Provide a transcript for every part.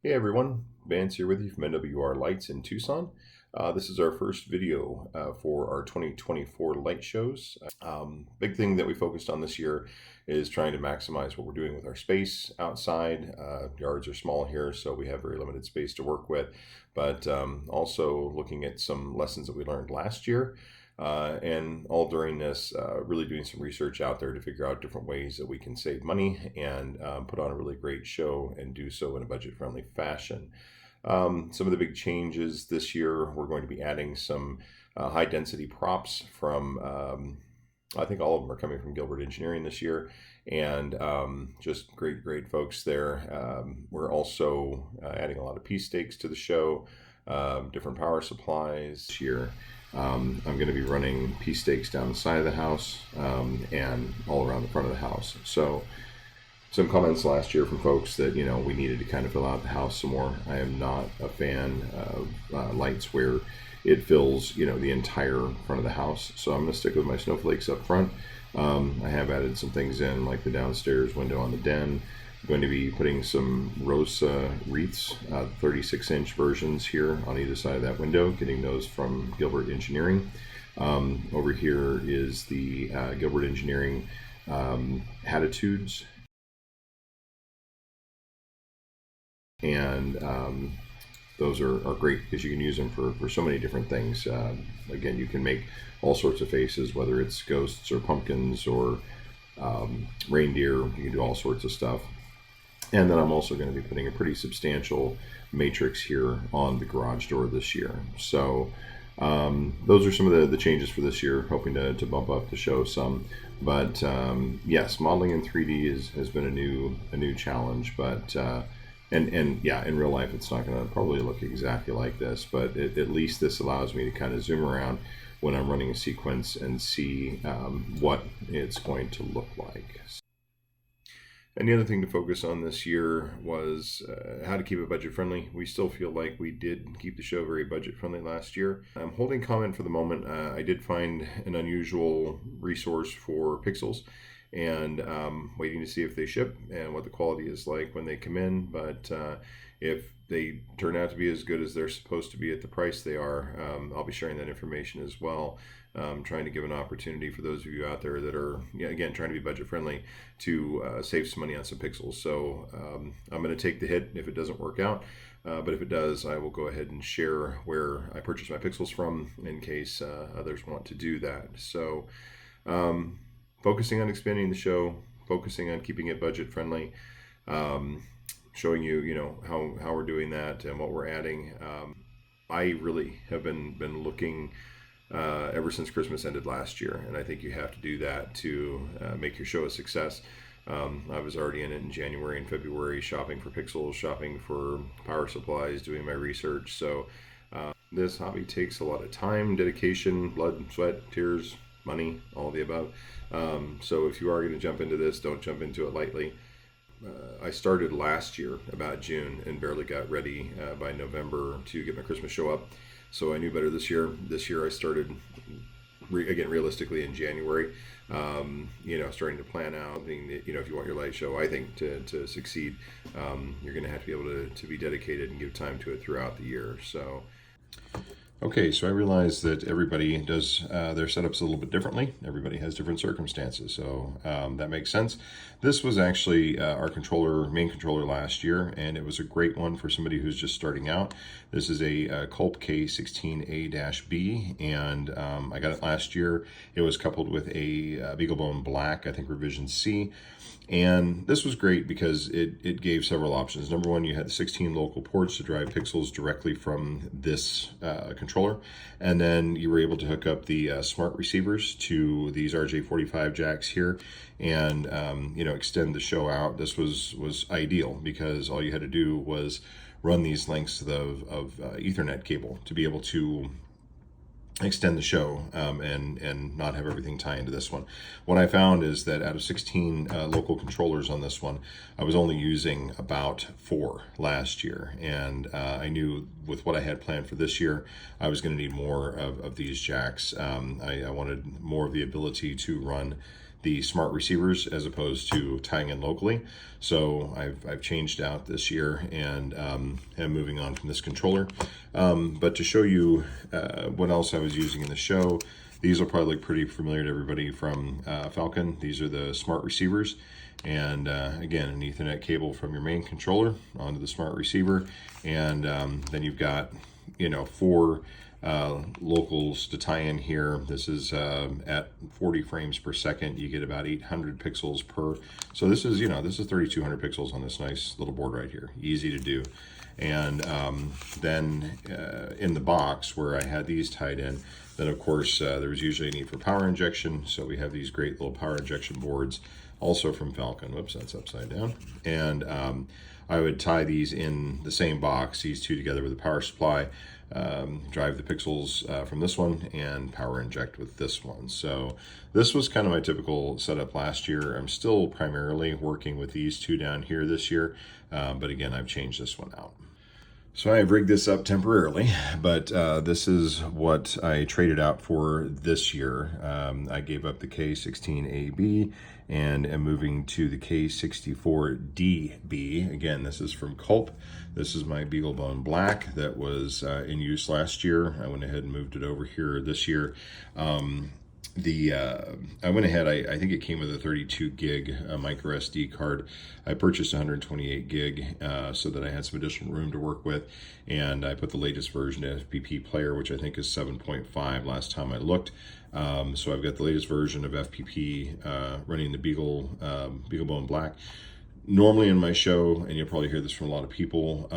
Hey everyone, Vance here with you from NWR Lights in Tucson. This is our first video for our 2024 light shows. Big thing that we focused on this year is trying to maximize what we're doing with our space outside. Yards are small here, so we have very limited space to work with, but also looking at some lessons that we learned last year. And all during this, really doing some research out there to figure out different ways that we can save money and put on a really great show and do so in a budget-friendly fashion. Some of the big changes this year, we're going to be adding some high-density props from, I think all of them are coming from Gilbert Engineering this year, and just great folks there. We're also adding a lot of P stakes to the show, different power supplies this year. I'm going to be running P stakes down the side of the house and all around the front of the house. So some comments last year from folks that, we needed to kind of fill out the house some more. I am not a fan of lights where it fills, the entire front of the house. So I'm going to stick with my snowflakes up front. I have added some things in, like the downstairs window on the den. I'm going to be putting some Rosa wreaths, 36-inch versions here on either side of that window, getting those from Gilbert Engineering. Over here is the Gilbert Engineering Hatitudes. And those are great because you can use them for so many different things. Again, you can make all sorts of faces, whether it's ghosts or pumpkins or reindeer. You can do all sorts of stuff. And then I'm also going to be putting a pretty substantial matrix here on the garage door this year. So those are some of the changes for this year, hoping to bump up the show some. But yes, modeling in 3D has been a new challenge. But and yeah, in real life, it's not going to probably look exactly like this. But at least this allows me to kind of zoom around when I'm running a sequence and see what it's going to look like. And the other thing to focus on this year was how to keep it budget friendly. We still feel like we did keep the show very budget friendly last year. I'm holding comment for the moment. I did find an unusual resource for pixels and waiting to see if they ship and what the quality is like when they come in. But if they turn out to be as good as they're supposed to be at the price they are, I'll be sharing that information as well. Trying to give an opportunity for those of you out there that are, again, trying to be budget friendly to save some money on some pixels. So I'm going to take the hit if it doesn't work out. But if it does, I will go ahead and share where I purchased my pixels from in case others want to do that. So focusing on expanding the show, focusing on keeping it budget friendly, showing you, how we're doing that and what we're adding. I really have been looking ever since Christmas ended last year, and I think you have to do that to make your show a success. I was already in it in January and February, shopping for pixels, shopping for power supplies, doing my research. So this hobby takes a lot of time, dedication, blood, sweat, tears, money, all of the above. So if you are going to jump into this, don't jump into it lightly. I started last year about June and barely got ready by November to get my Christmas show up. So I knew better this year. This year I started, again, realistically in January, starting to plan out, if you want your light show, I think to succeed, you're going to have to be able to be dedicated and give time to it throughout the year. So. Okay, so I realize that everybody does their setups a little bit differently. Everybody has different circumstances, so that makes sense. This was actually our main controller last year, and it was a great one for somebody who's just starting out. This is a Culp K16A-B, and I got it last year. It was coupled with a BeagleBone Black, I think revision C. And this was great because it gave several options. Number one, you had 16 local ports to drive pixels directly from this controller. And then you were able to hook up the smart receivers to these RJ45 jacks here and extend the show out. This was ideal because all you had to do was run these lengths of Ethernet cable to be able to extend the show and not have everything tie into this one. What I found is that out of 16 local controllers on this one, I was only using about 4 last year, and I knew with what I had planned for this year, I was going to need more of these jacks. I wanted more of the ability to run the smart receivers as opposed to tying in locally. So I've changed out this year and am moving on from this controller. But to show you what else I was using in the show, these will probably look pretty familiar to everybody from Falcon. These are the smart receivers. And again, an Ethernet cable from your main controller onto the smart receiver. And then you've got, 4 locals to tie in here. This is at 40 frames per second. You get about 800 pixels per. So this is, this is 3,200 pixels on this nice little board right here. Easy to do. And then in the box where I had these tied in, then of course there was usually a need for power injection. So we have these great little power injection boards, also from Falcon. Whoops, that's upside down. And I would tie these in the same box, these two together with a power supply, drive the pixels from this one and power inject with this one. So this was kind of my typical setup last year. I'm still primarily working with these two down here this year, but again, I've changed this one out. So I've rigged this up temporarily, but this is what I traded out for this year. I gave up the K16AB and am moving to the K64DB. Again, this is from Culp. This is my BeagleBone Black that was in use last year. I went ahead and moved it over here this year. I went ahead, I think it came with a 32 gig micro SD card. I purchased 128 gig so that I had some additional room to work with, and I put the latest version of FPP player, which I think is 7.5 last time I looked. So I've got the latest version of FPP running the BeagleBone Black. Normally in my show, and you'll probably hear this from a lot of people,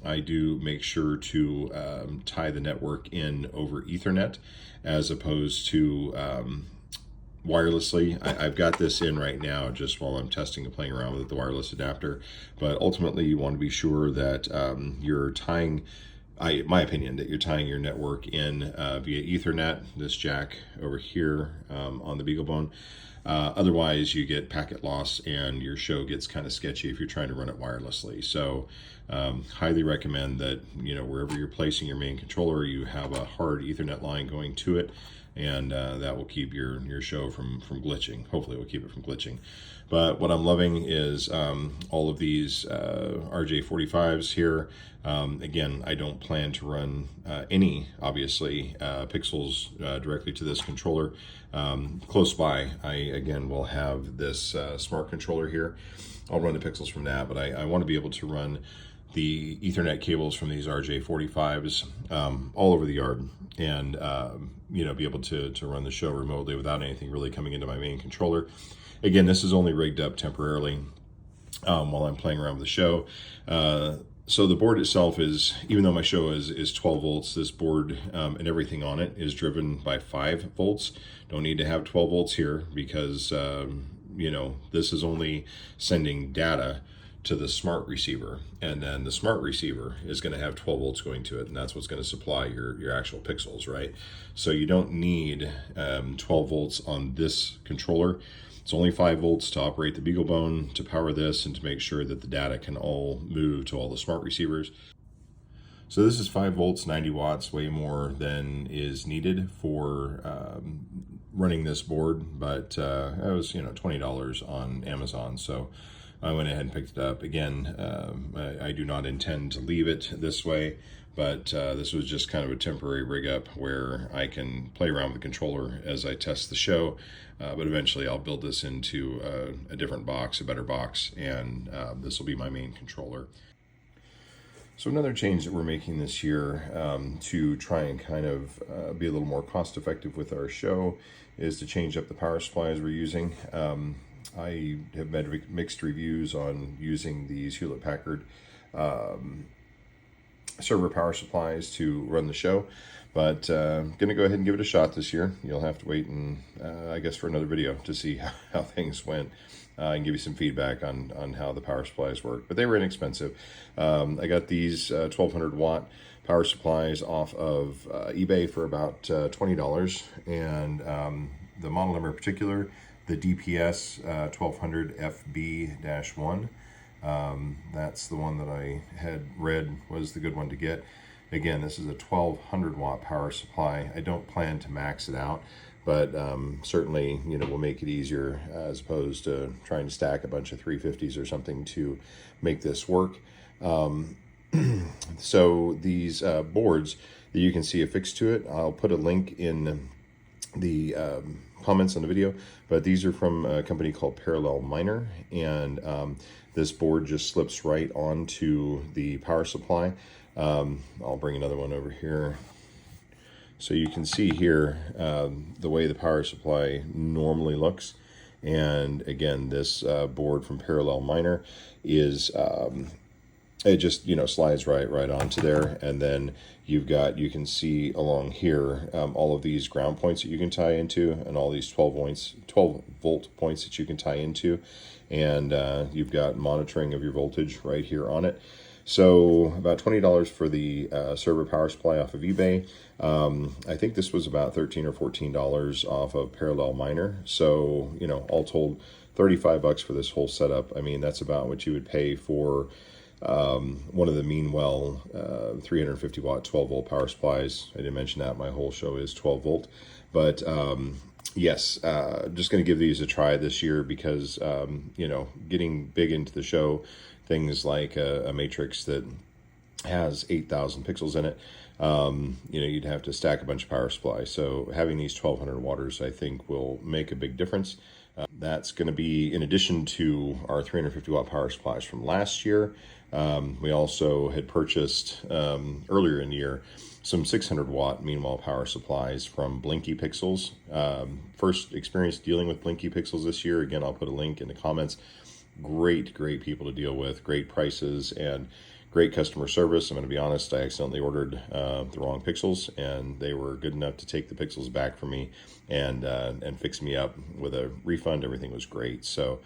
I do make sure to tie the network in over Ethernet as opposed to wirelessly. I've got this in right now just while I'm testing and playing around with the wireless adapter, but ultimately you want to be sure that you're tying, my opinion, that you're tying your network in via Ethernet, this jack over here on the BeagleBone. Otherwise, you get packet loss and your show gets kind of sketchy if you're trying to run it wirelessly. So highly recommend that, wherever you're placing your main controller, you have a hard Ethernet line going to it, and that will keep your show from glitching. Hopefully it will keep it from glitching. But what I'm loving is all of these RJ45s here. Again, I don't plan to run any, obviously, pixels directly to this controller. Close by, I again will have this smart controller here. I'll run the pixels from that, but I want to be able to run the Ethernet cables from these RJ45s all over the yard, and be able to run the show remotely without anything really coming into my main controller. Again, this is only rigged up temporarily while I'm playing around with the show. So the board itself is, even though my show is 12 volts, this board and everything on it is driven by 5 volts. Don't need to have 12 volts here because, this is only sending data to the smart receiver, and then the smart receiver is going to have 12 volts going to it, and that's what's going to supply your actual pixels, right? So you don't need 12 volts on this controller. It's only 5 volts to operate the BeagleBone, to power this, and to make sure that the data can all move to all the smart receivers. So this is 5 volts, 90 watts, way more than is needed for running this board, but it was $20 on Amazon, so I went ahead and picked it up. Again, I do not intend to leave it this way, but this was just kind of a temporary rig up where I can play around with the controller as I test the show, but eventually I'll build this into a different box, a better box, and this will be my main controller. So another change that we're making this year to try and kind of be a little more cost effective with our show is to change up the power supplies we're using. I have made mixed reviews on using these Hewlett-Packard server power supplies to run the show. But going to go ahead and give it a shot this year. You'll have to wait and I guess for another video to see how things went and give you some feedback on how the power supplies work. But they were inexpensive. I got these 1200 watt power supplies off of eBay for about $20. And the model number in particular, the DPS 1200 FB-1. That's the one that I had read was the good one to get. Again, this is a 1200 watt power supply. I don't plan to max it out, but certainly, you know, will make it easier as opposed to trying to stack a bunch of 350s or something to make this work. So these boards that you can see affixed to it, I'll put a link in the comments on the video, but these are from a company called Parallel Miner, and this board just slips right onto the power supply. I'll bring another one over here so you can see here the way the power supply normally looks. And again, this board from Parallel Miner is it just, you know, slides right onto there. And then you can see along here all of these ground points that you can tie into, and all these 12 volt points that you can tie into, and you've got monitoring of your voltage right here on it. So about $20 for the server power supply off of eBay. I think this was about $13 or $14 off of Parallel Miner. So, you know, all told, $35 for this whole setup. I mean, that's about what you would pay for one of the Meanwell 350 watt 12 volt power supplies. I didn't mention that my whole show is 12 volt, but yes, just going to give these a try this year because you know, getting big into the show, things like a matrix that has 8,000 pixels in it, you know, you'd have to stack a bunch of power supplies. So having these 1200 watters, I think, will make a big difference. That's going to be in addition to our 350 watt power supplies from last year. We also had purchased earlier in the year some 600 watt Meanwhile power supplies from Blinky Pixels. First experience dealing with Blinky Pixels this year. Again, I'll put a link in the comments. Great people to deal with, great prices, and great customer service. I'm going to be honest, I accidentally ordered the wrong pixels, and they were good enough to take the pixels back from me and fix me up with a refund. Everything was great. So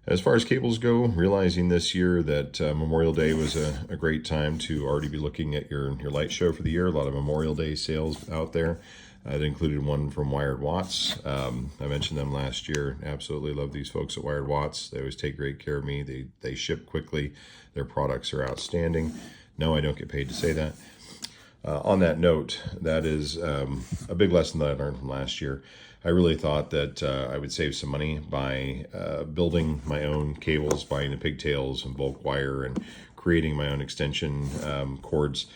as far as cables go, realizing this year that Memorial Day was a great time to already be looking at your light show for the year. A lot of Memorial Day sales out there. It included one from Wired Watts. I mentioned them last year. Absolutely love these folks at Wired Watts. They always take great care of me. They ship quickly. Their products are outstanding. No, I don't get paid to say that. On that note, that is a big lesson that I learned from last year. I really thought that I would save some money by building my own cables, buying the pigtails and bulk wire, and creating my own extension cords.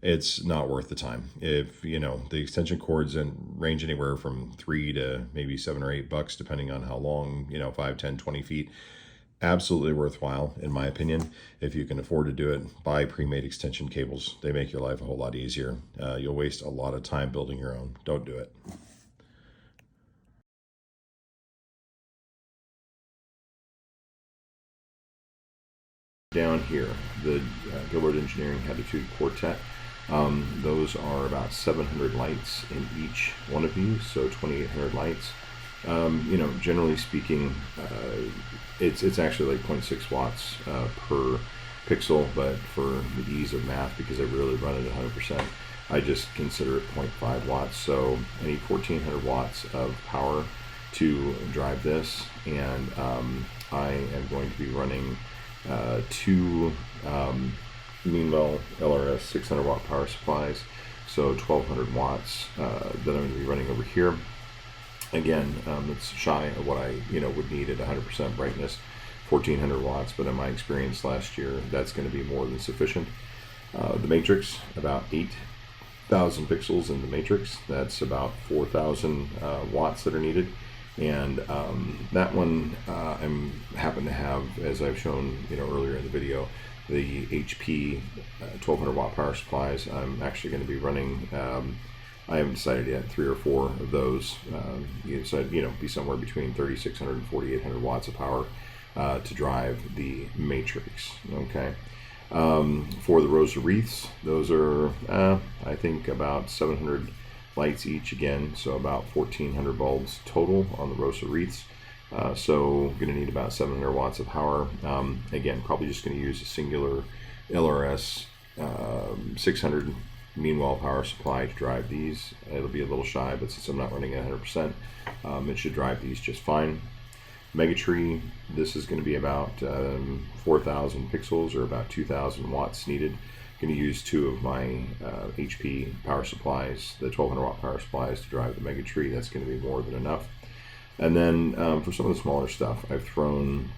It's not worth the time. If, you know, the extension cords range anywhere from $3 to maybe $7 or $8, depending on how long, you know, 5, 10, 20 feet. Absolutely worthwhile, in my opinion. If you can afford to do it, buy pre-made extension cables. They make your life a whole lot easier. You'll waste a lot of time building your own. Don't do it. Down here, the Gilbert Engineering Habitude Quartet. Those are about 700 lights in each one of these, so 2,800 lights. You know, generally speaking, it's actually like 0.6 watts per pixel, but for the ease of math, because I really run it at 100%, I just consider it 0.5 watts. So I need 1,400 watts of power to drive this, and I am going to be running two Meanwhile LRS 600 watt power supplies, so 1,200 watts that I'm going to be running over here. Again, it's shy of what I would need at 100% brightness, 1,400 watts, but in my experience last year, that's going to be more than sufficient. The matrix, about 8,000 pixels in the matrix. That's about 4,000 watts that are needed. And that one I happen to have, as I've shown earlier in the video, the HP 1,200 watt power supplies. I'm actually going to be running, I haven't decided yet, 3 or 4 of those. So be somewhere between 3,600 and 4,800 watts of power to drive the matrix. Okay. For the rows of wreaths, those are I think about 700 lights each again, so about 1400 bulbs total on the rows of wreaths. So going to need about 700 watts of power. Again, probably just going to use a singular LRS 600 mean-wall power supply to drive these. It'll be a little shy, but since I'm not running at 100%, it should drive these just fine. Megatree, this is going to be about 4,000 pixels or about 2,000 watts needed. Going to use two of my HP power supplies, the 1200 watt power supplies, to drive the Megatree. That's going to be more than enough. And then for some of the smaller stuff, I've thrown,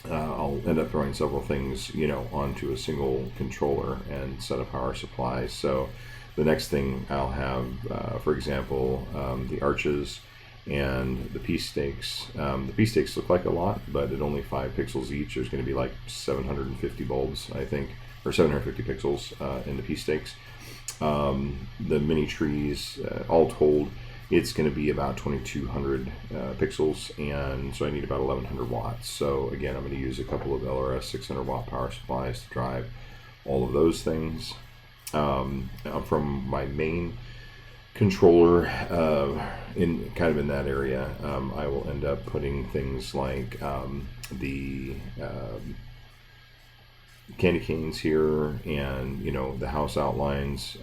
I'll end up throwing several things, onto a single controller and set of power supplies. So the next thing I'll have, for example, the arches and the piece stakes. The piece stakes look like a lot, but at only 5 pixels each, there's going to be like 750 bulbs, I think, or 750 pixels in the piece stakes. The mini trees, all told, it's going to be about 2200 pixels, and so I need about 1100 watts. So again, I'm going to use a couple of LRS 600 watt power supplies to drive all of those things. From my main controller, in that area, I will end up putting things like the candy canes here, and the house outlines,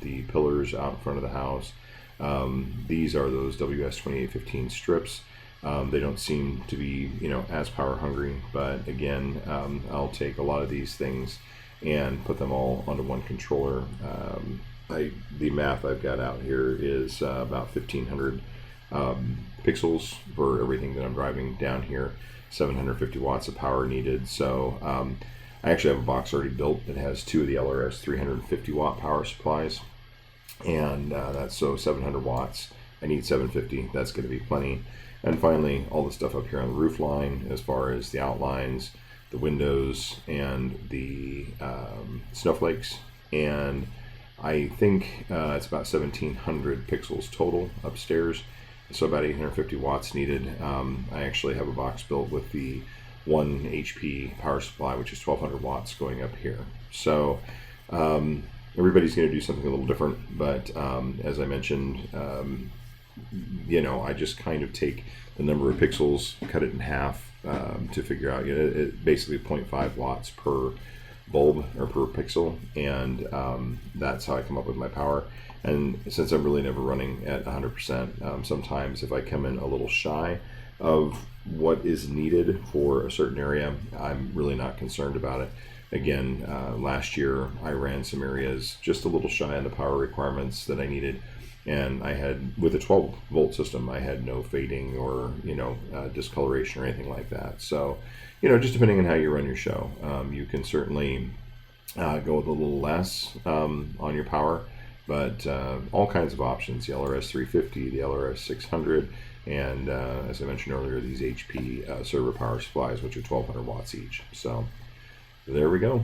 the pillars out in front of the house. These are those WS2815 strips. They don't seem to be as power hungry, but again, I'll take a lot of these things and put them all onto one controller. The math I've got out here is about 1500 pixels for everything that I'm driving down here, 750 watts of power needed. So I actually have a box already built that has 2 of the LRS 350 watt power supplies, and that's so 700 watts. I need 750. That's going to be plenty. And finally, all the stuff up here on the roof line, as far as the outlines, the windows, and the snowflakes. And I think it's about 1700 pixels total upstairs, so about 850 watts needed. I actually have a box built with the 1 HP power supply, which is 1200 watts, going up here. So everybody's going to do something a little different, but as I mentioned, I just kind of take the number of pixels, cut it in half to figure out, basically 0.5 watts per bulb or per pixel, and that's how I come up with my power. And since I'm really never running at 100%, sometimes if I come in a little shy of what is needed for a certain area, I'm really not concerned about it. Again, last year I ran some areas just a little shy on the power requirements that I needed, and I had, with a 12 volt system, I had no fading or discoloration or anything like that. So just depending on how you run your show, you can certainly go with a little less on your power, but all kinds of options: the LRS 350, the LRS 600, and as I mentioned earlier, these HP server power supplies, which are 1200 watts each. So there we go.